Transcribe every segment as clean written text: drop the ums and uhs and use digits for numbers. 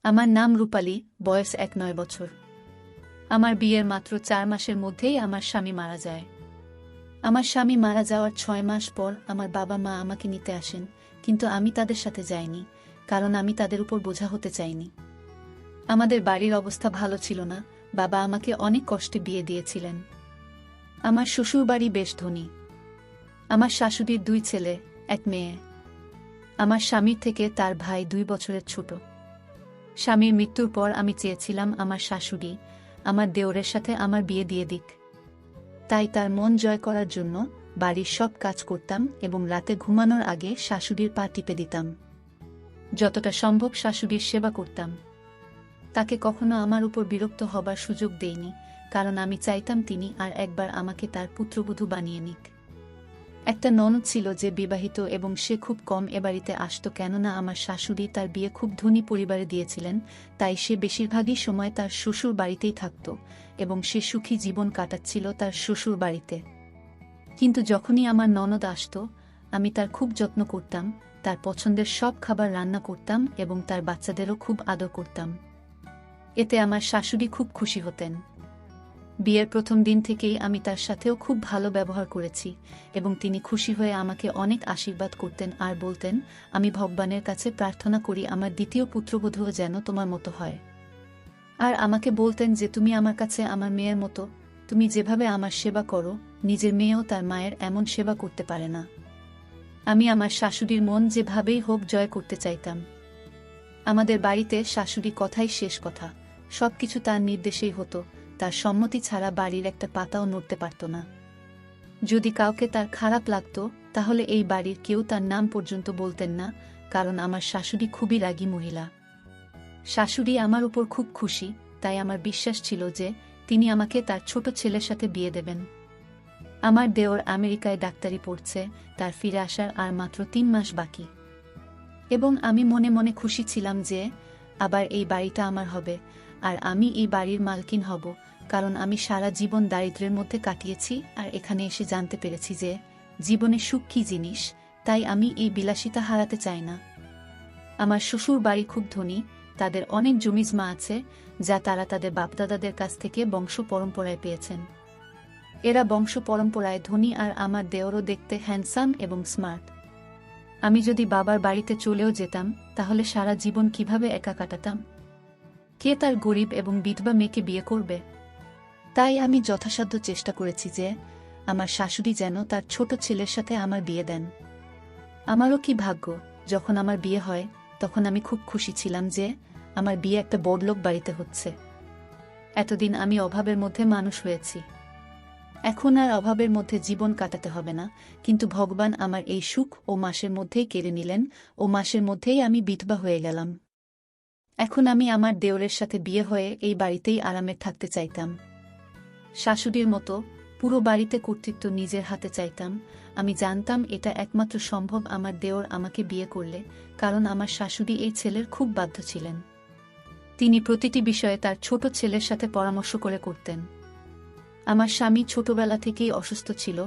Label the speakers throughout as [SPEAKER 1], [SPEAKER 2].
[SPEAKER 1] আমার নাম রূপালী, বয়স 9 বছর। আমার বিয়ের মাত্র 4 মাসের মধ্যেই আমার স্বামী মারা যায়। আমার স্বামী মারা যাওয়ার 6 মাস পর আমার বাবা মা আমাকে নিতে আসেন, কিন্তু আমি তাদের সাথে যাইনি, কারণ আমি তাদের উপর বোঝা হতে চাইনি। আমাদের বাড়ির অবস্থা ভালো ছিল না, বাবা আমাকে অনেক কষ্টে বিয়ে দিয়েছিলেন। আমার শ্বশুরবাড়ি বেশ ধনী। আমার শাশুড়ির 2 ছেলে, 1 মেয়ে। আমার স্বামীর থেকে তার ভাই 2 বছরের ছোট। স্বামীর মৃত্যুর পর আমি চেয়েছিলাম আমার শাশুড়ি আমার দেওরের সাথে আমার বিয়ে দিয়ে দিক। তাই তার মন জয় করার জন্য বাড়ির সব কাজ করতাম এবং রাতে ঘুমানোর আগে শাশুড়ির পা টিপে দিতাম। যতটা সম্ভব শাশুড়ির সেবা করতাম। তাকে কখনো আমার উপর বিরক্ত হবার সুযোগ দেইনি, কারণ আমি চাইতাম তিনি আর একবার আমাকে তার পুত্রবধূ বানিয়ে নিক। একটা ননদ ছিল যে বিবাহিত এবং সে খুব কম এ বাড়িতে আসত, কেননা আমার শাশুড়ি তার বিয়ে খুব ধনী পরিবারে দিয়েছিলেন, তাই সে বেশিরভাগই সময় তার শ্বশুর বাড়িতেই থাকত এবং সে সুখী জীবন কাটাচ্ছিল তার শ্বশুর বাড়িতে। কিন্তু যখনই আমার ননদ আসত, আমি তার খুব যত্ন করতাম, তার পছন্দের সব খাবার রান্না করতাম এবং তার বাচ্চাদেরও খুব আদর করতাম। এতে আমার শাশুড়ি খুব খুশি হতেন। বিয়ের প্রথম দিন থেকেই আমি তার সাথেও খুব ভালো ব্যবহার করেছি এবং তিনি খুশি হয়ে আমাকে অনেক আশীর্বাদ করতেন আর বলতেন, আমি ভগবানের কাছে প্রার্থনা করি আমার দ্বিতীয় পুত্রবধূও যেন তোমার মতো হয়। আর আমাকে বলতেন যে তুমি আমার কাছে আমার মেয়ের মতো, তুমি যেভাবে আমার সেবা করো, নিজের মেয়েও তার মায়ের এমন সেবা করতে পারে না। আমি আমার শাশুড়ির মন যেভাবেই হোক জয় করতে চাইতাম। আমাদের বাড়িতে শাশুড়ি কথাই শেষ কথা, সবকিছু তার নির্দেশেই হতো, তার সম্মতি ছাড়া বাড়ির একটা পাতাও নড়তে পারত না। যদি কাউকে তার খারাপ লাগত, তাহলে এই বাড়ির কেউ তার নাম পর্যন্ত বলতেন না, কারণ আমার শাশুড়ি খুবই রাগী মহিলা। শাশুড়ি আমার উপর খুব খুশি, তাই আমার বিশ্বাস ছিল যে তিনি আমাকে তার ছোট ছেলের সাথে বিয়ে দেবেন। আমার দেওর আমেরিকায় ডাক্তারি পড়ছে, তার ফিরে আসার আর মাত্র 3 মাস বাকি। এবং আমি মনে মনে খুশি ছিলাম যে আবার এই বাড়িটা আমার হবে আর আমি এই বাড়ির মালকিন হব, কারণ আমি সারা জীবন দারিদ্র্যের মধ্যে কাটিয়েছি আর এখানে এসে জানতে পেরেছি যে জীবনে সুখ কী জিনিস, তাই আমি এই বিলাসিতা হারাতে চাই না। আমার শ্বশুর বাড়ি খুব ধনী, তাদের অনেক জমিজমা আছে যা তারা তাদের বাপদাদাদের কাছ থেকে বংশ পরম্পরায় পেয়েছেন। এরা বংশ পরম্পরায় ধনী আর আমার দেওরও দেখতে হ্যান্ডসাম এবং স্মার্ট। আমি যদি বাবার বাড়িতে চলেও যেতাম, তাহলে সারা জীবন কিভাবে একা কাটাতাম? কে তার গরিব এবং বিধবা মেয়েকে বিয়ে করবে? তাই আমি যথাসাধ্য চেষ্টা করেছি যে আমার শাশুড়ি যেন তার ছোট ছেলের সাথে আমার বিয়ে দেন। আমারও কি ভাগ্য, যখন আমার বিয়ে হয় তখন আমি খুব খুশি ছিলাম যে আমার বিয়ে একটা বড়লোক বাড়িতে হচ্ছে। এতদিন আমি অভাবের মধ্যে মানুষ হয়েছি, এখন আর অভাবের মধ্যে জীবন কাটাতে হবে না, কিন্তু ভগবান আমার এই সুখ ও মাসের মধ্যেই কেড়ে নিলেন, ও মাসের মধ্যেই আমি বিধবা হয়ে গেলাম। এখন আমি আমার দেওরের সাথে বিয়ে হয়ে এই বাড়িতেই আরামে থাকতে চাইতাম। শাশুড়ির মতো পুরো বাড়িতে কর্তৃত্ব নিজের হাতে চাইতাম। আমি জানতাম এটা একমাত্র সম্ভব আমার দেওর আমাকে বিয়ে করলে, কারণ আমার শাশুড়ি এই ছেলের খুব বাধ্য ছিলেন। তিনি প্রতিটি বিষয়ে তার ছোট ছেলের সাথে পরামর্শ করে করতেন। আমার স্বামী ছোটবেলা থেকেই অসুস্থ ছিল,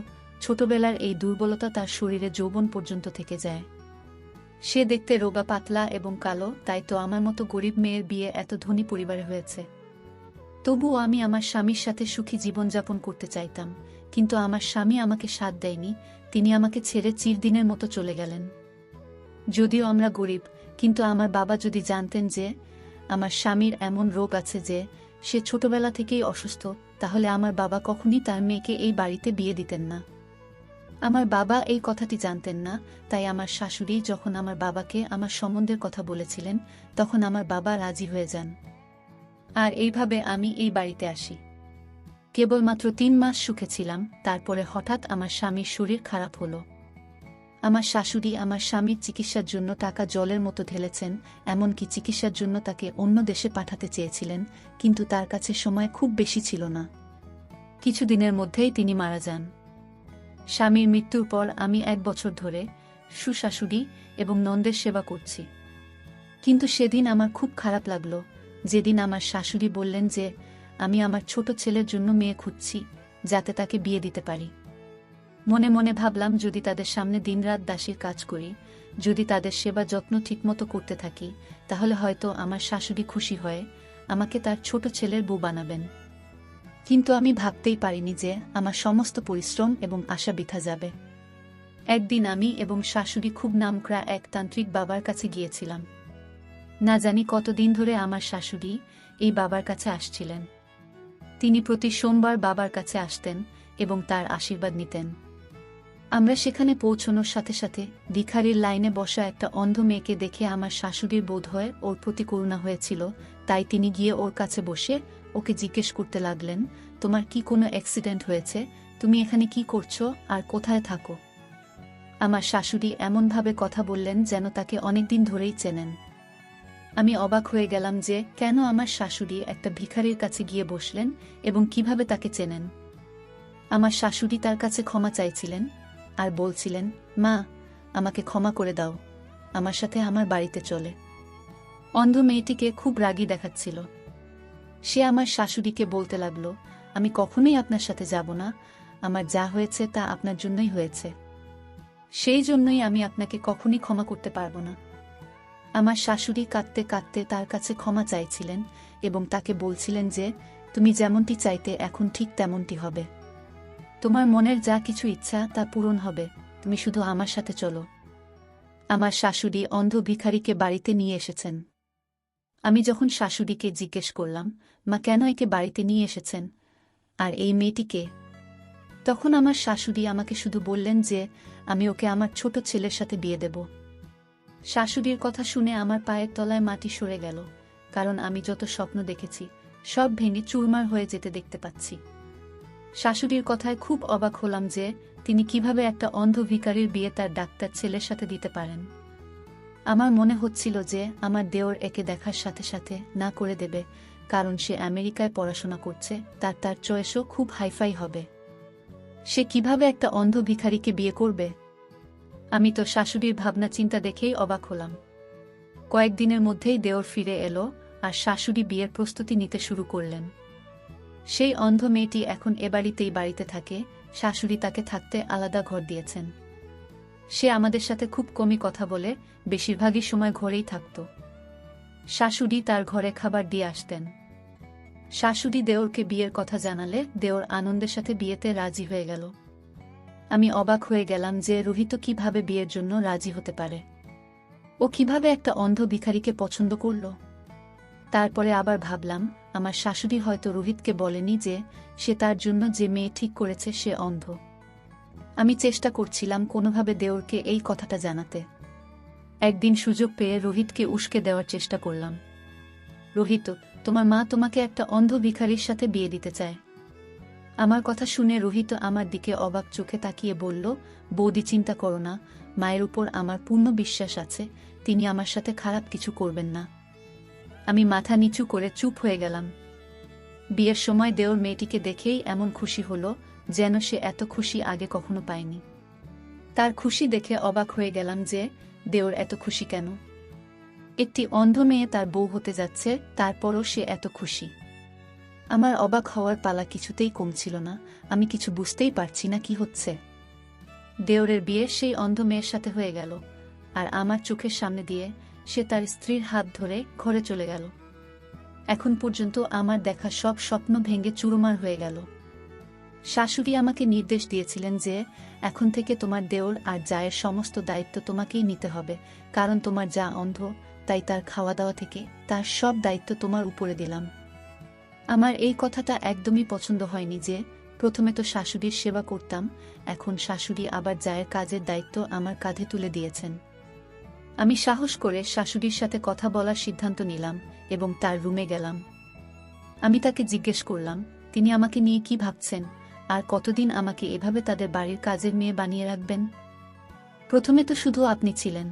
[SPEAKER 1] ছোটবেলার এই দুর্বলতা তার শরীরে যৌবন পর্যন্ত থেকে যায়। সে দেখতে রোগা পাতলা এবং কালো, তাই তো আমার মতো গরিব মেয়ের বিয়ে এত ধনী পরিবারে হয়েছে। তবুও আমি আমার স্বামীর সাথে সুখী জীবনযাপন করতে চাইতাম, কিন্তু আমার স্বামী আমাকে সাথ দেয়নি, তিনি আমাকে ছেড়ে চিরদিনের মতো চলে গেলেন। যদিও আমরা গরিব, কিন্তু আমার বাবা যদি জানতেন যে আমার স্বামীর এমন রোগ আছে যে সে ছোটবেলা থেকেই অসুস্থ, তাহলে আমার বাবা কখনই তার মেয়েকে এই বাড়িতে বিয়ে দিতেন না। আমার বাবা এই কথাটি জানতেন না, তাই আমার শাশুড়ি যখন আমার বাবাকে আমার সম্বন্ধের কথা বলেছিলেন, তখন আমার বাবা রাজি হয়ে যান। আর এইভাবে আমি এই বাড়িতে আসি। কেবলমাত্র 3 মাস সুখে ছিলাম, তারপরে হঠাৎ আমার স্বামীর শরীর খারাপ হলো। আমার শাশুড়ি আমার স্বামীর চিকিৎসার জন্য টাকা জলের মতো ঢেলেছেন, এমনকি চিকিৎসার জন্য তাকে অন্য দেশে পাঠাতে চেয়েছিলেন, কিন্তু তার কাছে সময় খুব বেশি ছিল না। কিছুদিনের মধ্যেই তিনি মারা যান। স্বামীর মৃত্যুর পর আমি 1 বছর ধরে শ্বশুর এবং নন্দের সেবা করছি। কিন্তু সেদিন আমার খুব খারাপ লাগলো, যেদিন আমার শাশুড়ি বললেন যে আমি আমার ছোট ছেলের জন্য মেয়ে খুঁজছি, যাতে তাকে বিয়ে দিতে পারি। মনে মনে ভাবলাম, যদি তাদের সামনে দিনরাত দাসীর কাজ করি, যদি তাদের সেবা যত্ন ঠিকমতো করতে থাকি, তাহলে হয়তো আমার শাশুড়ি খুশি হয়ে আমাকে তার ছোট ছেলের বউ বানাবেন। কিন্তু আমি ভাবতেই পারিনি যে আমার সমস্ত পরিশ্রম এবং আশা বৃথা যাবে। একদিন আমি এবং শাশুড়ি খুব নামকরা এক তান্ত্রিক বাবার কাছে গিয়েছিলাম। না জানি কতদিন ধরে আমার শাশুড়ি এই বাবার কাছে আসছিলেন। তিনি প্রতি সোমবার বাবার কাছে আসতেন এবং তার আশীর্বাদ নিতেন। আমরা সেখানে পৌঁছানোর সাথে সাথে ভিখারির লাইনে বসা একটা অন্ধ মেয়েকে দেখে আমার শাশুড়ির বোধ হয় ওর প্রতি করুণা হয়েছিল, তাই তিনি গিয়ে ওর কাছে বসে ওকে জিজ্ঞেস করতে লাগলেন, তোমার কি কোনো অ্যাক্সিডেন্ট হয়েছে? তুমি এখানে কি করছো আর কোথায় থাকো? আমার শাশুড়ি এমনভাবে কথা বললেন যেন তাকে অনেকদিন ধরেই চেনেন। আমি অবাক হয়ে গেলাম যে কেন আমার শাশুড়ি একটা ভিখারির কাছে গিয়ে বসলেন এবং কিভাবে তাকে চেনেন। আমার শাশুড়ি তার কাছে ক্ষমা চাইছিলেন আর বলছিলেন, মা, আমাকে ক্ষমা করে দাও, আমার সাথে আমার বাড়িতে চলে। অন্ধ মেয়েটিকে খুব রাগী দেখাচ্ছিল। সে আমার শাশুড়িকে বলতে লাগলো, আমি কখনোই আপনার সাথে যাব না, আমার যা হয়েছে তা আপনার জন্যই হয়েছে, সেই জন্যই আমি আপনাকে কখনই ক্ষমা করতে পারবো না। আমার শাশুড়ি কাঁদতে কাঁদতে তার কাছে ক্ষমা চাইছিলেন এবং তাকে বলছিলেন যে তুমি যেমনটি চাইতে এখন ঠিক তেমনটি হবে। তোমার মনের যা কিছু ইচ্ছা তা পূরণ হবে, তুমি শুধু আমার সাথে চলো। আমার শাশুড়ি অন্ধ ভিখারিকে বাড়িতে নিয়ে এসেছেন। আমি যখন শাশুড়িকে জিজ্ঞেস করলাম, মা, কেন একে বাড়িতে নিয়ে এসেছেন আর এই মেয়েটিকে, তখন আমার শাশুড়ি আমাকে শুধু বললেন যে আমি ওকে আমার ছোট ছেলের সাথে বিয়ে দেব। শাশুড়ির কথা শুনে আমার পায়ের তলায় মাটি সরে গেল, কারণ আমি যত স্বপ্ন দেখেছি সব ভেঙে চুরমার হয়ে যেতে দেখতে পাচ্ছি। শাশুড়ির কথায় খুব অবাক হলাম যে তিনি কিভাবে একটা অন্ধ ভিখারির বিয়ে তার ডাক্তার ছেলের সাথে দিতে পারেন। আমার মনে হচ্ছিল যে আমার দেওর একে দেখার সাথে সাথে না করে দেবে, কারণ সে আমেরিকায় পড়াশোনা করছে, তার চয়েসও খুব হাইফাই হবে। সে কিভাবে একটা অন্ধ ভিখারিকে বিয়ে করবে? আমি তো শাশুড়ির ভাবনা চিন্তা দেখেই অবাক হলাম। কয়েকদিনের মধ্যেই দেওর ফিরে এলো আর শাশুড়ি বিয়ের প্রস্তুতি নিতে শুরু করলেন। সেই অন্ধ মেয়েটি এখন বাড়িতে থাকে, শাশুড়ি তাকে থাকতে আলাদা ঘর দিয়েছেন। সে আমাদের সাথে খুব কমই কথা বলে, বেশিরভাগই সময় ঘরেই থাকত। শাশুড়ি তার ঘরে খাবার দিয়ে আসতেন। শাশুড়ি দেওরকে বিয়ের কথা জানালে দেওর আনন্দের সাথে বিয়েতে রাজি হয়ে গেল। আমি অবাক হয়ে গেলাম যে রোহিত কিভাবে বিয়ের জন্য রাজি হতে পারে। ও কিভাবে একটা অন্ধ ভিখারিকে পছন্দ করল? তারপরে আবার ভাবলাম, আমার শাশুড়ি হয়তো রোহিতকে বলেনি যে সে তার জন্য যে মেয়ে ঠিক করেছে সে অন্ধ। আমি চেষ্টা করছিলাম কোনোভাবে দেওরকে এই কথাটা জানাতে। একদিন সুযোগ পেয়ে রোহিতকে উস্কে দেওয়ার চেষ্টা করলাম। রোহিত, তোমার মা তোমাকে একটা অন্ধ ভিখারির সাথে বিয়ে দিতে চায়। আমার কথা শুনে রোহিত আমার দিকে অবাক চোখে তাকিয়ে বলল, বৌদি, চিন্তা করো না, মায়ের উপর আমার পূর্ণ বিশ্বাস আছে, তিনি আমার সাথে খারাপ কিছু করবেন না। আমি মাথা নিচু করে চুপ হয়ে গেলাম। বিয়ের সময় দেওর মেয়েটিকে দেখেই এমন খুশি হলো যেন সে এত খুশি আগে কখনো পায়নি। তার খুশি দেখে অবাক হয়ে গেলাম যে দেওর এত খুশি কেন। একটি অন্ধ মেয়ে তার বউ হতে যাচ্ছে, তারপরও সে এত খুশি। আমার অবাক হওয়ার পালা কিছুতেই কমছিল না। আমি কিছু বুঝতেই পারছি না কি হচ্ছে। দেওরের বিয়ে সেই অন্ধ মেয়ের সাথে হয়ে গেল, আর আমার চোখের সামনে দিয়ে সে তার স্ত্রীর হাত ধরে ঘরে চলে গেল। এখন পর্যন্ত আমার দেখা সব স্বপ্ন ভেঙে চুরমার হয়ে গেল। শাশুড়ি আমাকে নির্দেশ দিয়েছিলেন যে এখন থেকে তোমার দেওর আর জায়ের সমস্ত দায়িত্ব তোমাকেই নিতে হবে, কারণ তোমার যা অন্ধ, তাই তার খাওয়া দাওয়া থেকে তার সব দায়িত্ব তোমার উপরে দিলাম। আমার এই কথাটা একদমই পছন্দ হয়নি যে প্রথমে তো শাশুড়ির সেবা করতাম, এখন শাশুড়ি আবার জায়ের কাজের দায়িত্ব আমার কাঁধে তুলে দিয়েছেন। আমি সাহস করে শাশুড়ির সাথে কথা বলার সিদ্ধান্ত নিলাম এবং তার রুমে গেলাম। আমি তাকে জিজ্ঞেস করলাম, তিনি আমাকে নিয়ে কি ভাবছেন আর কতদিন আমাকে এভাবে তাদের বাড়ির কাজের মেয়ে বানিয়ে রাখবেন? প্রথমে তো শুধু আপনি ছিলেন,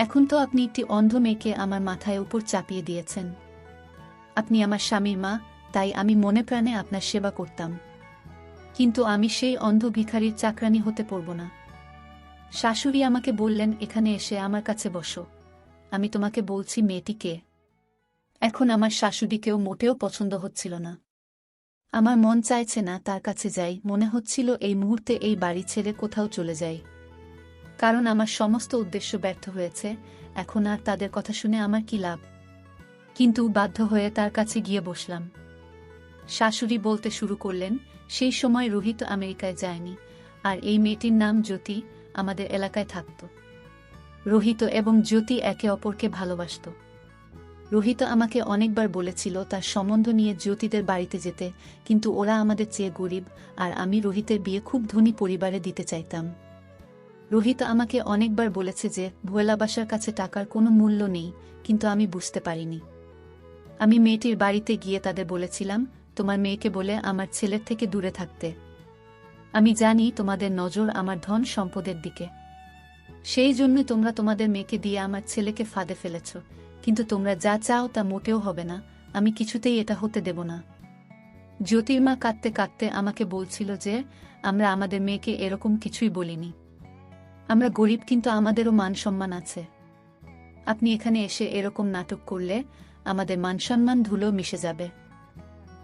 [SPEAKER 1] এখন তো আপনি একটি অন্ধ মেয়েকে আমার মাথায় উপর চাপিয়ে দিয়েছেন। আপনি আমার স্বামীর মা, তাই আমি মনে প্রাণে আপনার সেবা করতাম, কিন্তু আমি সেই অন্ধ ভিখারির চাকরানি হতে পারব না। শাশুড়ি আমাকে বললেন, এখানে এসে আমার কাছে বসো, আমি তোমাকে বলছি মেয়েটি কে। এখন আমার শাশুড়িকেও মোটেও পছন্দ হচ্ছিল না। আমার মন চাইছে না তার কাছে যাই, মনে হচ্ছিল এই মুহূর্তে এই বাড়ি ছেড়ে কোথাও চলে যাই। কারণ আমার সমস্ত উদ্দেশ্য ব্যর্থ হয়েছে, এখন আর তাদের কথা শুনে আমার কি লাভ। কিন্তু বাধ্য হয়ে তার কাছে গিয়ে বসলাম। শাশুড়ি বলতে শুরু করলেন, সেই সময় রোহিত আমেরিকায় যায়নি, আর এই মেয়েটির নাম জ্যোতি আমাদের এলাকায় থাকত। রোহিত এবং জ্যোতি একে অপরকে ভালোবাসত। রোহিত আমাকে অনেকবার বলেছিল তার সম্বন্ধ নিয়ে জ্যোতিদের বাড়িতে যেতে, কিন্তু ওরা আমাদের চেয়ে গরিব, আর আমি রোহিতের বিয়ে খুব ধনী পরিবারে দিতে চাইতাম। রোহিত আমাকে অনেকবার বলেছে যে ভোলা বাসার কাছে টাকার কোনো মূল্য নেই, কিন্তু আমি বুঝতে পারিনি। আমি মেয়েটির বাড়িতে গিয়ে তাদের বলেছিলাম, তোমার মেয়েকে বলে আমার ছেলের থেকে দূরে থাকতে। আমি জানি তোমাদের নজর আমার ধন সম্পদের দিকে, সেই জন্যই তোমরা তোমাদের মেয়েকে দিয়ে আমার ছেলেকে ফাঁদে ফেলেছ, কিন্তু তোমরা যা চাও তা মোটেও হবে না, আমি কিছুতেই এটা হতে দেব না। জ্যোতির্মা কাঁদতে কাঁদতে আমাকে বলছিল যে আমরা আমাদের মেয়েকে এরকম কিছুই বলিনি। আমরা গরিব, কিন্তু আমাদেরও মান সম্মান আছে। আপনি এখানে এসে এরকম নাটক করলে আমাদের মানসম্মান ধুলো মিশে যাবে।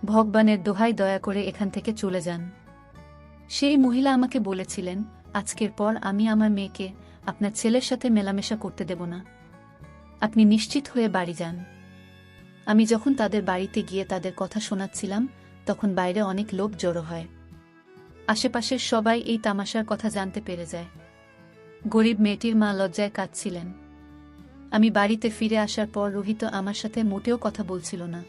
[SPEAKER 1] ভগবানের দোহাই, দয়া করে এখান থেকে চলে যান। সেই মহিলা আমাকে বলেছিলেন, আজকের পর আমি আমার মেয়েকে আপনার ছেলের সাথে মেলামেশা করতে দেব না। আপনি নিশ্চিত হয়ে বাড়ি যান। আমি যখন তাদের বাড়িতে গিয়ে তাদের কথা শোনাচ্ছিলাম, তখন বাইরে অনেক লোক জড়ো হয়। আশেপাশের সবাই এই তামাশার কথা জানতে পেরে যায়। গরিব মেয়েটির মা লজ্জায় কাঁদছিলেন। আমি বাড়িতে ফিরে আসার পর রোহিত আমার সাথে মোটেও কথা বলছিল না।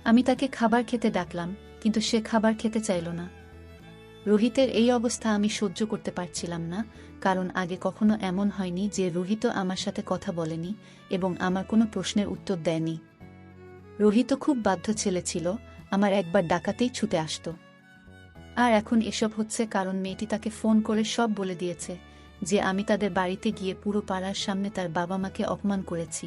[SPEAKER 1] আমি তাকে খাবার খেতে ডাকলাম, কিন্তু সে খাবার খেতে চাইল না। রোহিতের এই অবস্থা আমি সহ্য করতে পারছিলাম না, কারণ আগে কখনো এমন হয়নি যে রোহিত আমার সাথে কথা বলেনি এবং আমার কোনো প্রশ্নের উত্তর দেয়নি। রোহিত খুব বাধ্য ছেলে ছিল, আমার একবার ডাকাতেই ছুটে আসত। আর এখন এসব হচ্ছে কারণ মেয়েটি তাকে ফোন করে সব বলে দিয়েছে যে আমি তাদের বাড়িতে গিয়ে পুরো পাড়ার সামনে তার বাবা মাকে অপমান করেছি।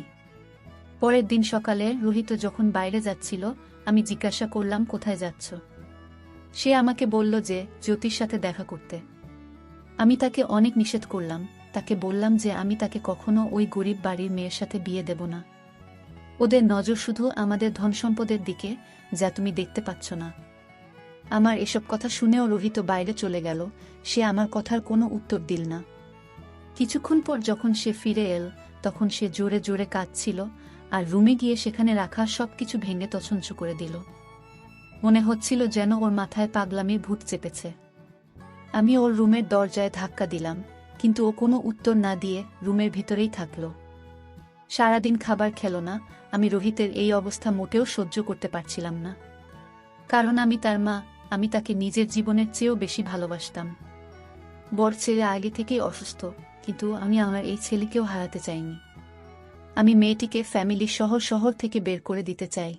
[SPEAKER 1] পরের দিন সকালে রোহিত যখন বাইরে যাচ্ছিল, আমি জিজ্ঞাসা করলাম, কোথায় যাচ্ছ? সে আমাকে বলল যে জ্যোতির সাথে দেখা করতে। আমি তাকে অনেক নিষেধ করলাম, তাকে বললাম যে আমি তাকে কখনো ওই গরিব বাড়ির মেয়ের সাথে বিয়ে দেব না। ওদের নজর শুধু আমাদের ধনসম্পদের দিকে, যা তুমি দেখতে পাচ্ছ না। আমার এসব কথা শুনেও রোহিত বাইরে চলে গেল, সে আমার কথার কোনো উত্তর দিল না। কিছুক্ষণ পর যখন সে ফিরে এল, তখন সে জোরে জোরে কাঁদছিল, আর রুমে গিয়ে সেখানে রাখা সবকিছু ভেঙে তছনছ করে দিল। মনে হচ্ছিল যেন ওর মাথায় পাগলামির ভূত চেপেছে। আমি ওর রুমের দরজায় ধাক্কা দিলাম, কিন্তু ও কোনো উত্তর না দিয়ে রুমের ভিতরেই থাকল। সারাদিন খাবার খেল না। আমি রোহিতের এই অবস্থা মোটেও সহ্য করতে পারছিলাম না, কারণ আমি তার মা, আমি তাকে নিজের জীবনের চেয়েও বেশি ভালোবাসতাম। বর ছেলে আগে থেকেই অসুস্থ, কিন্তু আমি আমার এই ছেলেকেও হারাতে চাইনি। আমি মেয়েটিকে ফ্যামিলি শহর থেকে বের করে দিতে চাই,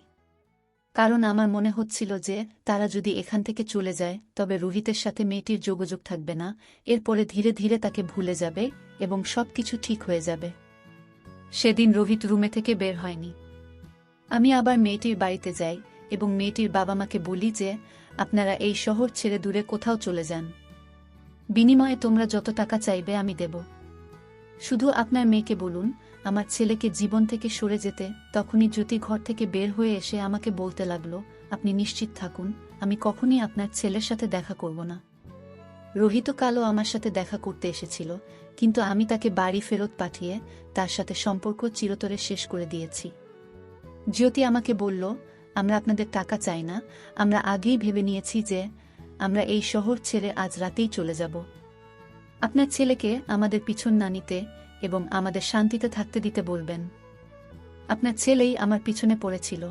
[SPEAKER 1] কারণ আমার মনে হচ্ছিল যে তারা যদি এখান থেকে চলে যায় তবে রোহিতের সাথে মেয়েটির যোগাযোগ থাকবে না, এরপরে ধীরে ধীরে তাকে ভুলে যাবে এবং সবকিছু ঠিক হয়ে যাবে। সেদিন রোহিত রুমে থেকে বের হয়নি। আমি আবার মেয়েটির বাড়িতে যাই এবং মেয়েটির বাবা মাকে বলি যে আপনারা এই শহর ছেড়ে দূরে কোথাও চলে যান। বিনিময়ে তোমরা যত টাকা চাইবে আমি দেব। শুধু আপনার মেয়েকে বলুন আমার ছেলেকে জীবন থেকে সরে যেতে। তখনই জ্যোতি ঘর থেকে বের হয়ে এসে আমাকে বলতে লাগলো, আপনি নিশ্চিত থাকুন, আমি কখনই আপনার ছেলের সাথে দেখা করব না। রোহিত কালও আমার সাথে দেখা করতে এসেছিল, কিন্তু আমি তাকে বাড়ি ফেরত পাঠিয়ে তার সাথে সম্পর্ক চিরতরে শেষ করে দিয়েছি। জ্যোতি আমাকে বলল, আমরা আপনাদের টাকা চাই না, আমরা আগেই ভেবে নিয়েছি যে আমরা এই শহর ছেড়ে আজ রাতেই চলে যাব। আপনার ছেলেকে আমাদের পিছন না নিতে এবং আমাদের শান্তিতে থাকতে দিতে বলবেন। আপনার ছেলেই আমার পিছনে পড়েছিল।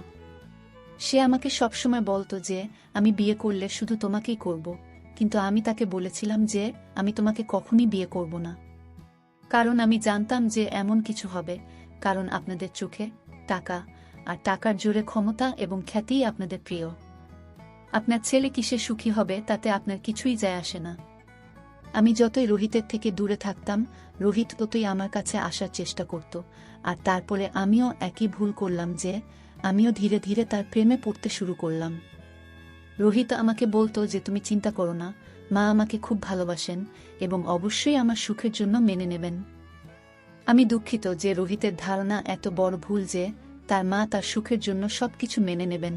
[SPEAKER 1] সে আমাকে সবসময় বলতো যে আমি বিয়ে করলে শুধু তোমাকেই করব, কিন্তু আমি তাকে বলেছিলাম যে আমি তোমাকে কখনই বিয়ে করব না, কারণ আমি জানতাম যে এমন কিছু হবে, কারণ আপনাদের চোখে টাকা আর টাকার জোরে ক্ষমতা এবং খ্যাতিই আপনাদের প্রিয়। আপনার ছেলে কিসে সুখী হবে তাতে আপনার কিছুই যায় আসে না। আমি যতই রোহিতের থেকে দূরে থাকতাম, রোহিত ততই আমার কাছে আসার চেষ্টা করত, আর তারপরে আমিও একই ভুল করলাম যে আমিও ধীরে ধীরে তার প্রেমে পড়তে শুরু করলাম। রোহিত আমাকে বলতো যে তুমি চিন্তা করো না, মা আমাকে খুব ভালোবাসেন এবং অবশ্যই আমার সুখের জন্য মেনে নেবেন। আমি দুঃখিত যে রোহিতের ধারণা এত বড় ভুল যে তার মা তার সুখের জন্য সবকিছু মেনে নেবেন।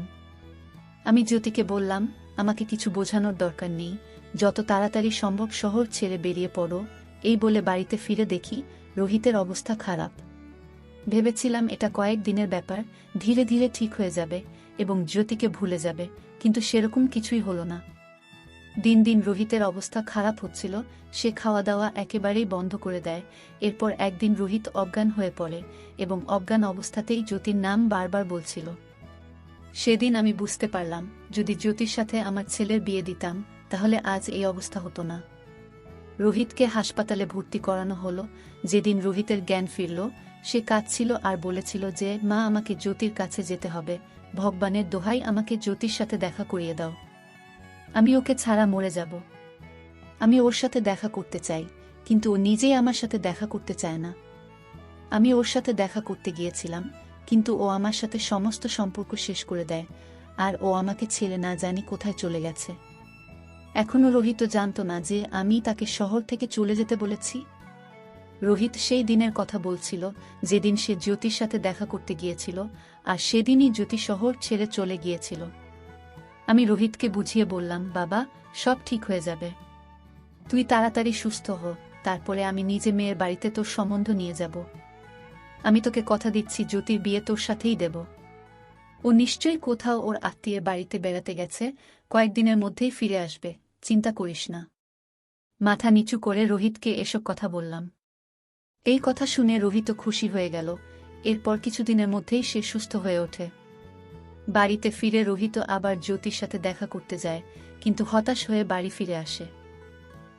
[SPEAKER 1] আমি জ্যোতিকে বললাম, আমাকে কিছু বোঝানোর দরকার নেই, যত তাড়াতাড়ি সম্ভব শহর ছেড়ে বেরিয়ে পড়ো। এই বলে বাড়িতে ফিরে দেখি রোহিতের অবস্থা খারাপ। ভেবেছিলাম এটা কয়েক দিনের ব্যাপার, ধীরে ধীরে ঠিক হয়ে যাবে এবং জ্যোতিকে ভুলে যাবে, কিন্তু সেরকম কিছুই হলো না। দিন দিন রোহিতের অবস্থা খারাপ হচ্ছিল। সে খাওয়া দাওয়া একেবারেই বন্ধ করে দেয়। এরপর একদিন রোহিত অজ্ঞান হয়ে পড়ে এবং অজ্ঞান অবস্থাতেই জ্যোতির নাম বারবার বলছিল। সেদিন আমি বুঝতে পারলাম, যদি জ্যোতির সাথে আমার ছেলের বিয়ে দিতাম তাহলে আজ এই অবস্থা হতো না। রোহিতকে হাসপাতালে ভর্তি করানো হলো। যেদিন রোহিতের জ্ঞান ফিরল, সে কাঁদছিল আর বলেছিল যে, মা, আমাকে জ্যোতির কাছে যেতে হবে, ভগবানের দোহাই, আমাকে জ্যোতির সাথে দেখা করিয়ে দাও। আমি ওকে ছাড়া মরে যাব। আমি ওর সাথে দেখা করতে চাই, কিন্তু ও নিজেই আমার সাথে দেখা করতে চায় না। আমি ওর সাথে দেখা করতে গিয়েছিলাম, কিন্তু ও আমার সাথে সমস্ত সম্পর্ক শেষ করে দেয়, আর ও আমাকে ছেড়ে না জানি কোথায় চলে গেছে। এখনও রোহিত জানত না যে আমি তাকে শহর থেকে চলে যেতে বলেছি। রোহিত সেই দিনের কথা বলছিল যেদিন সে জ্যোতির সাথে দেখা করতে গিয়েছিল, আর সেদিনই জ্যোতি শহর ছেড়ে চলে গিয়েছিল। আমি রোহিতকে বুঝিয়ে বললাম, বাবা, সব ঠিক হয়ে যাবে, তুই তাড়াতাড়ি সুস্থ হ, তারপরে আমি নিজে মেয়ের বাড়িতে তোর সম্বন্ধ নিয়ে যাব। আমি তোকে কথা দিচ্ছি, জ্যোতির বিয়ে তোর সাথেই দেব। ও নিশ্চয়ই কোথাও ওর আত্মীয়ের বাড়িতে বেড়াতে গেছে, কয়েকদিনের মধ্যেই ফিরে আসবে, চিন্তা করিস না। মাথা নিচু করে রোহিতকে এসব কথা বললাম। এই কথা শুনে রোহিত খুশি হয়ে গেল। এরপর কিছুদিনের মধ্যেই সে সুস্থ হয়ে ওঠে। বাড়িতে ফিরে রোহিত আবার জ্যোতির সাথে দেখা করতে যায়, কিন্তু হতাশ হয়ে বাড়ি ফিরে আসে।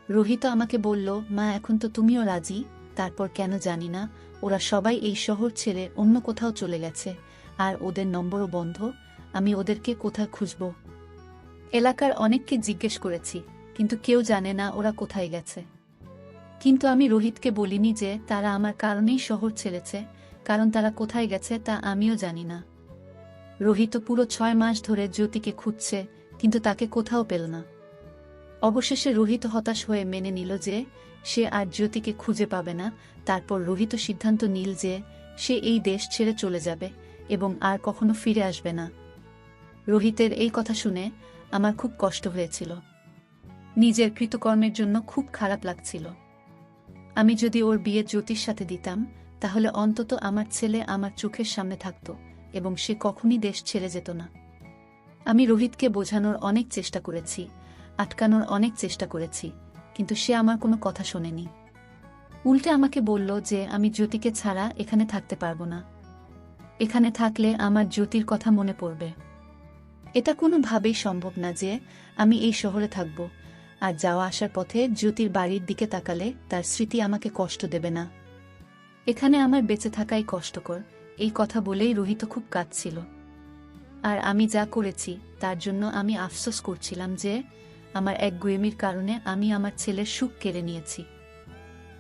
[SPEAKER 1] রোহিত আমাকে বলল, মা, এখন তো তুমিও রাজি। তারপর কেন জানি না ওরা সবাই এই শহর ছেড়ে অন্য কোথাও চলে গেছে, আর ওদের নম্বরও বন্ধ। আমি ওদেরকে কোথায় খুঁজব? এলাকার অনেককে জিজ্ঞেস করেছি, কিন্তু কেউ জানে না ওরা কোথায় গেছে। কিন্তু আমি রোহিতকে বলিনি যে তারা আমার কারণেই শহর ছেড়েছে, কারণ তারা কোথায় গেছে তা আমিও জানি না। রোহিত পুরো 6 মাস ধরে জ্যোতিকে খুঁজছে, কিন্তু তাকে কোথাও পেল না। অবশেষে রোহিত হতাশ হয়ে মেনে নিল যে সে আর জ্যোতিকে খুঁজে পাবে না। তারপর রোহিত সিদ্ধান্ত নিল যে সে এই দেশ ছেড়ে চলে যাবে এবং আর কখনো ফিরে আসবে না। রোহিতের এই কথা শুনে আমার খুব কষ্ট হয়েছিল। নিজের কৃতকর্মের জন্য খুব খারাপ লাগছিল। আমি যদি ওর বিয়ে জ্যোতির সাথে দিতাম, তাহলে অন্তত আমার ছেলে আমার চোখের সামনে থাকত এবং সে কখনই দেশ ছেড়ে যেত না। আমি রোহিতকে বোঝানোর অনেক চেষ্টা করেছি, আটকানোর অনেক চেষ্টা করেছি, কিন্তু সে আমার কোনো কথা শোনেনি। উল্টে আমাকে বলল যে আমি জ্যোতিকে ছাড়া এখানে থাকতে পারবো না। এখানে থাকলে আমার জ্যোতির কথা মনে পড়বে। এটা কোনোভাবেই সম্ভব না যে আমি এই শহরে থাকব, আর যাওয়া আসার পথে জ্যোতির বাড়ির দিকে তাকালে তার স্মৃতি আমাকে কষ্ট দেবে না। এখানে আমার বেঁচে থাকাই কষ্টকর। এই কথা বলেই রোহিত খুব কাঁদছিল। আর আমি যা করেছি তার জন্য আমি আফসোস করছিলাম যে আমার একগুঁয়েমির কারণে আমি আমার ছেলের সুখ কেড়ে নিয়েছি।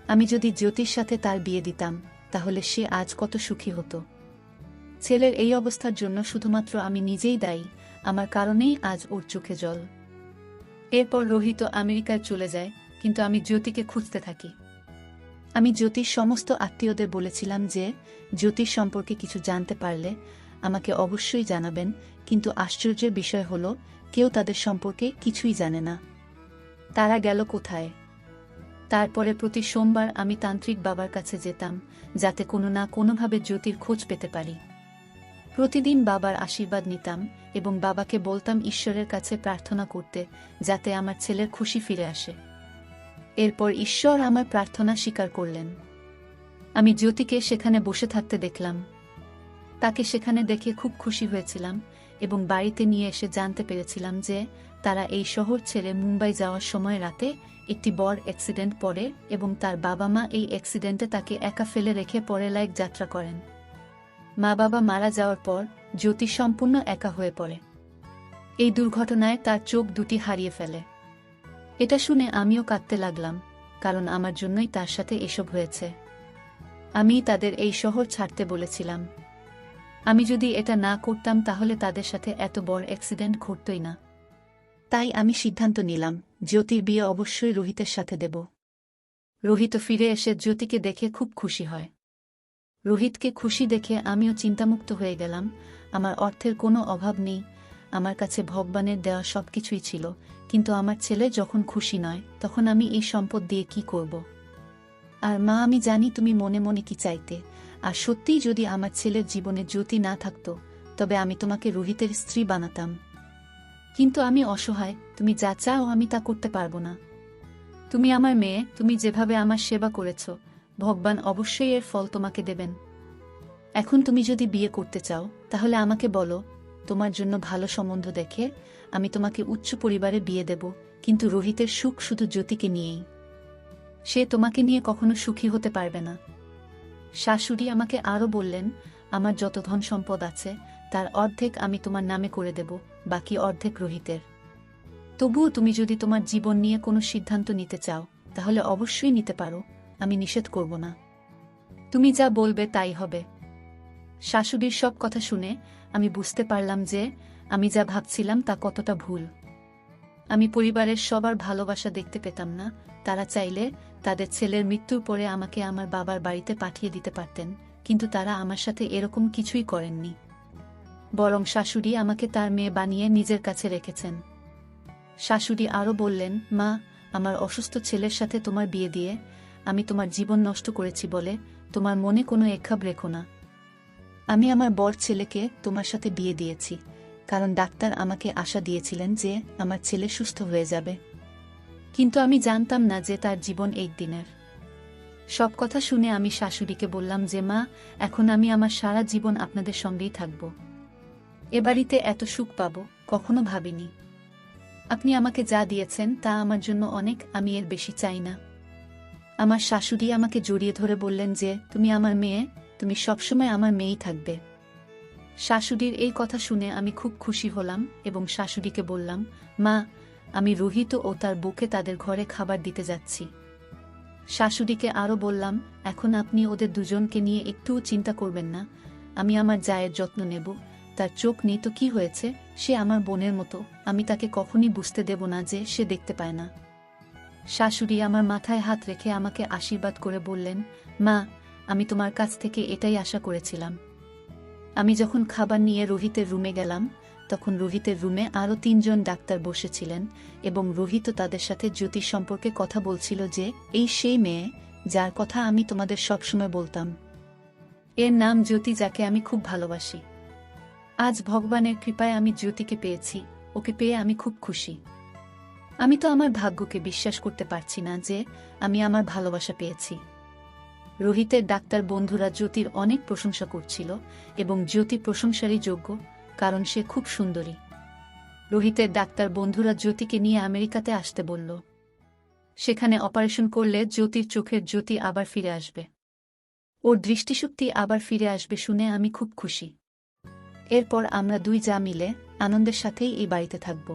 [SPEAKER 1] আমি যদি জ্যোতির সাথে তার বিয়ে দিতাম, তাহলে সে আজ কত সুখী হতো। ছেলের এই অবস্থার জন্য শুধুমাত্র আমি নিজেই দায়ী। আমার কারণেই আজ ওর চোখে জল। এরপর রোহিত আমেরিকায় চলে যায়, কিন্তু আমি জ্যোতিকে খুঁজতে থাকি। আমি জ্যোতির সমস্ত আত্মীয়দের বলেছিলাম যে জ্যোতির সম্পর্কে কিছু জানতে পারলে আমাকে অবশ্যই জানাবেন, কিন্তু আশ্চর্যের বিষয় হলো কেউ তাদের সম্পর্কে কিছুই জানে না। তারা গেল কোথায়? তারপরে প্রতি সোমবার আমি তান্ত্রিক বাবার কাছে যেতাম, যাতে কোনো না কোনোভাবে জ্যোতির খোঁজ পেতে পারি। প্রতিদিন বাবার আশীর্বাদ নিতাম এবং বাবাকে বলতাম ঈশ্বরের কাছে প্রার্থনা করতে, যাতে আমার ছেলের খুশি ফিরে আসে। এরপর ঈশ্বর আমার প্রার্থনা স্বীকার করলেন। আমি জ্যোতিকে সেখানে বসে থাকতে দেখলাম। তাকে সেখানে দেখে খুব খুশি হয়েছিলাম এবং বাড়িতে নিয়ে এসে জানতে পেরেছিলাম যে তারা এই শহর ছেড়ে মুম্বাই যাওয়ার সময় রাতে একটি বড় অ্যাক্সিডেন্ট পড়ে এবং তার বাবা মা এই অ্যাক্সিডেন্টে তাকে একা ফেলে রেখে পরে লাইক যাত্রা করেন। মা বাবা মারা যাওয়ার পর জ্যোতি সম্পূর্ণ একা হয়ে পড়ে। এই দুর্ঘটনায় তার চোখ দুটি হারিয়ে ফেলে। এটা শুনে আমিও কাঁদতে লাগলাম, কারণ আমার জন্যই তার সাথে এসব হয়েছে। আমি তাদের এই শহর ছাড়তে বলেছিলাম। আমি যদি এটা না করতাম তাহলে তাদের সাথে এত বড় অ্যাক্সিডেন্ট ঘটতই না। তাই আমি সিদ্ধান্ত নিলাম জ্যোতির বিয়ে অবশ্যই রোহিতের সাথে দেব। রোহিত ফিরে এসে জ্যোতিকে দেখে খুব খুশি হয়। রোহিতকে খুশি দেখে আমিও চিন্তামুক্ত হয়ে গেলাম। আমার অর্থের কোনো অভাব নেই, আমার কাছে ভগবানের দেওয়া সবকিছুই ছিল, কিন্তু আমার ছেলে যখন খুশি নয় তখন আমি এই সম্পদ দিয়ে কি করব? আর মা, আমি জানি তুমি মনে মনে কি চাইতে, আর সত্যিই যদি আমার ছেলের জীবনে জ্যোতি না থাকতো তবে আমি তোমাকে রোহিতের স্ত্রী বানাতাম। কিন্তু আমি অসহায়, তুমি যা চাও আমি তা করতে পারবো না। তুমি আমার মেয়ে, তুমি যেভাবে আমার সেবা করেছ, ভগবান অবশ্যই এর ফল তোমাকে দেবেন। এখন তুমি যদি বিয়ে করতে চাও তাহলে আমাকে বলো, তোমার জন্য ভালো সম্বন্ধ দেখে আমি তোমাকে উচ্চ পরিবারে বিয়ে দেব, কিন্তু রোহিতের সুখ শুধু জ্যোতিকে নিয়েই। সে তোমাকে নিয়ে কখনো সুখী হতে পারবে না। শাশুড়ি আমাকে আরও বললেন, আমার যত ধন সম্পদ আছে তার অর্ধেক আমি তোমার নামে করে দেব, বাকি অর্ধেক রোহিতের। তবুও তুমি যদি তোমার জীবন নিয়ে কোনো সিদ্ধান্ত নিতে চাও তাহলে অবশ্যই নিতে পারো, আমি নিষেধ করব না। তুমি যা বলবে তাই হবে। শাশুড়ির সব কথা শুনে আমি বুঝতে পারলাম যে আমি যা ভাবছিলাম তা কতটা ভুল। আমি পরিবারের সবার ভালোবাসা দেখতে পেতাম না। তারা চাইলে তাদের ছেলের মৃত্যুর পরে আমাকে আমার বাবার বাড়িতে পাঠিয়ে দিতে পারতেন, কিন্তু তারা আমার সাথে এরকম কিছুই করেননি। বরং শাশুড়ি আমাকে তার মেয়ে বানিয়ে নিজের কাছে রেখেছেন। শাশুড়ি আরও বললেন, মা, আমার অসুস্থ ছেলের সাথে তোমার বিয়ে দিয়ে আমি তোমার জীবন নষ্ট করেছি বলে তোমার মনে কোনো একখাপ রেখো না। আমি আমার বর ছেলেকে তোমার সাথে বিয়ে দিয়েছি কারণ ডাক্তার আমাকে আশা দিয়েছিলেন যে আমার ছেলে সুস্থ হয়ে যাবে, কিন্তু আমি জানতাম না যে তার জীবন একদিনের। সব কথা শুনে আমি শাশুড়িকে বললাম যে মা, এখন আমি আমার সারা জীবন আপনাদের সঙ্গেই থাকব। এ বাড়িতে এত সুখ পাবো কখনো ভাবিনি। আপনি আমাকে যা দিয়েছেন তা আমার জন্য অনেক, আমি এর বেশি চাই না। আমার শাশুড়ি আমাকে জড়িয়ে ধরে বললেন যে তুমি আমার মেয়ে, তুমি সবসময় আমার মেয়েই থাকবে। শাশুড়ির এই কথা শুনে আমি খুব খুশি হলাম এবং শাশুড়িকে বললাম, মা, আমি রোহিত ও তার বউকে তাদের ঘরে খাবার দিতে যাচ্ছি। শাশুড়িকে আরও বললাম, এখন আপনি ওদের দুজনকে নিয়ে একটুও চিন্তা করবেন না, আমি আমার জায়ের যত্ন নেব। তার চোখ নেই তো কি হয়েছে, সে আমার বোনের মতো, আমি তাকে কখনই বুঝতে দেব না যে সে দেখতে পায় না। শাশুড়ি আমার মাথায় হাত রেখে আমাকে আশীর্বাদ করে বললেন, মা, আমি তোমার কাছ থেকে এটাই আশা করেছিলাম। আমি যখন খাবার নিয়ে রোহিতের রুমে গেলাম তখন রোহিতের রুমে আরও 3 জন ডাক্তার বসেছিলেন এবং রোহিত তাদের সাথে জ্যোতির সম্পর্কে কথা বলছিল যে এই সেই মেয়ে যার কথা আমি তোমাদের সবসময় বলতাম। এর নাম জ্যোতি, যাকে আমি খুব ভালোবাসি। আজ ভগবানের কৃপায় আমি জ্যোতিকে পেয়েছি, ওকে পেয়ে আমি খুব খুশি। আমি তো আমার ভাগ্যকে বিশ্বাস করতে পারছি না যে আমি আমার ভালোবাসা পেয়েছি। রোহিতের ডাক্তার বন্ধুরা জ্যোতির অনেক প্রশংসা করছিল এবং জ্যোতি প্রশংসারই যোগ্য, কারণ সে খুব সুন্দরী। রোহিতের ডাক্তার বন্ধুরা জ্যোতিকে নিয়ে আমেরিকাতে আসতে বলল। সেখানে অপারেশন করলে জ্যোতির চোখের জ্যোতি আবার ফিরে আসবে, ওর দৃষ্টিশক্তি আবার ফিরে আসবে শুনে আমি খুব খুশি। এরপর আমরা দুই যা মিলে আনন্দের সাথেই এই বাড়িতে থাকব।